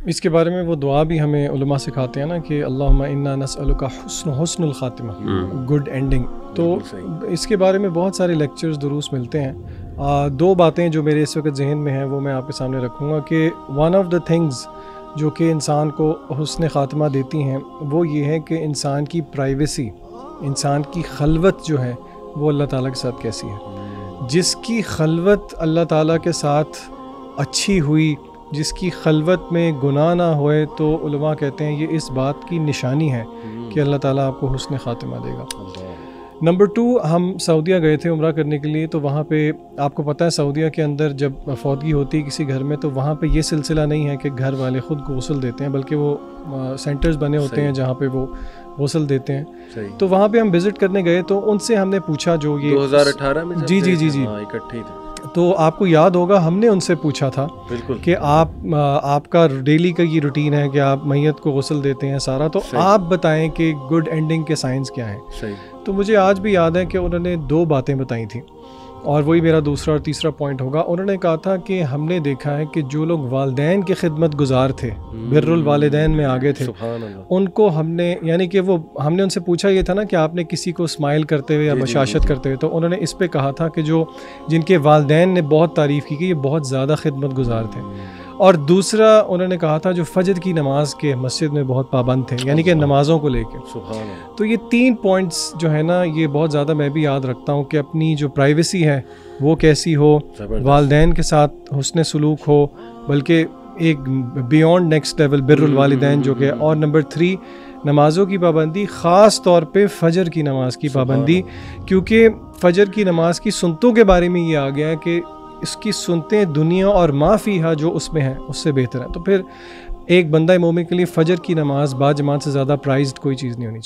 اس کے بارے میں وہ دعا بھی ہمیں علماء سکھاتے ہیں نا کہ اللہم انا نسألک حسن الخاتمہ، گڈ اینڈنگ. تو اس کے بارے میں بہت سارے لیکچرز دروس ملتے ہیں. دو باتیں جو میرے اس وقت ذہن میں ہیں وہ میں آپ کے سامنے رکھوں گا کہ ون آف دا تھنگز جو کہ انسان کو حسن خاتمہ دیتی ہیں وہ یہ ہے کہ انسان کی پرائیویسی، انسان کی خلوت جو ہے وہ اللہ تعالیٰ کے ساتھ کیسی ہے. جس کی خلوت اللہ تعالیٰ کے ساتھ اچھی ہوئی، جس کی خلوت میں گناہ نہ ہوئے، تو علماء کہتے ہیں یہ اس بات کی نشانی ہے کہ اللہ تعالیٰ آپ کو حسن خاتمہ دے گا. نمبر 2، ہم سعودیہ گئے تھے عمرہ کرنے کے لیے. تو وہاں پہ آپ کو پتہ ہے سعودیہ کے اندر جب فوتگی ہوتی ہے کسی گھر میں تو وہاں پہ یہ سلسلہ نہیں ہے کہ گھر والے خود غسل دیتے ہیں، بلکہ وہ سینٹرز بنے ہوتے ہیں جہاں پہ وہ غسل دیتے ہیں. تو وہاں پہ ہم وزٹ کرنے گئے تو ان سے ہم نے پوچھا، جو یہ 2018 میں جی اکٹھے تھے، تو آپ کو یاد ہوگا ہم نے ان سے پوچھا تھا کہ آپ کا ڈیلی کا یہ روٹین ہے کہ آپ میت کو غسل دیتے ہیں سارا، تو آپ بتائیں کہ گڈ اینڈنگ کے سائنس کیا ہیں. تو مجھے آج بھی یاد ہے کہ انہوں نے 2 باتیں بتائی تھیں، اور وہی میرا دوسرا اور تیسرا پوائنٹ ہوگا. انہوں نے کہا تھا کہ ہم نے دیکھا ہے کہ جو لوگ والدین کی خدمت گزار تھے، بر الوالدین میں آگے تھے، ان کو ہم نے، یعنی کہ وہ ہم نے ان سے پوچھا یہ تھا نا کہ آپ نے کسی کو اسمائل کرتے ہوئے یا بشاشت کرتے ہوئے، تو انہوں نے اس پہ کہا تھا کہ جن کے والدین نے بہت تعریف کی کہ یہ بہت زیادہ خدمت گزار تھے. اور دوسرا انہوں نے کہا تھا جو فجر کی نماز کے مسجد میں بہت پابند تھے، یعنی کہ نمازوں کو لے کے. تو یہ 3 پوائنٹس جو ہے نا یہ بہت زیادہ میں بھی یاد رکھتا ہوں کہ اپنی جو پرائیویسی ہے وہ کیسی ہو، والدین کے ساتھ حسن سلوک ہو، بلکہ ایک بیونڈ نیکسٹ لیول بر الوالدین جو کہ. اور نمبر 3 نمازوں کی پابندی، خاص طور پہ فجر کی نماز کی پابندی، کیونکہ فجر کی نماز کی سنتوں کے بارے میں یہ آ گیا ہے کہ اس کی سنتیں دنیا اور ما فیہا جو اس میں ہیں اس سے بہتر ہیں. تو پھر ایک بندہ مومن کے لیے فجر کی نماز با جماعت سے زیادہ پرائزڈ کوئی چیز نہیں ہونی چاہیے.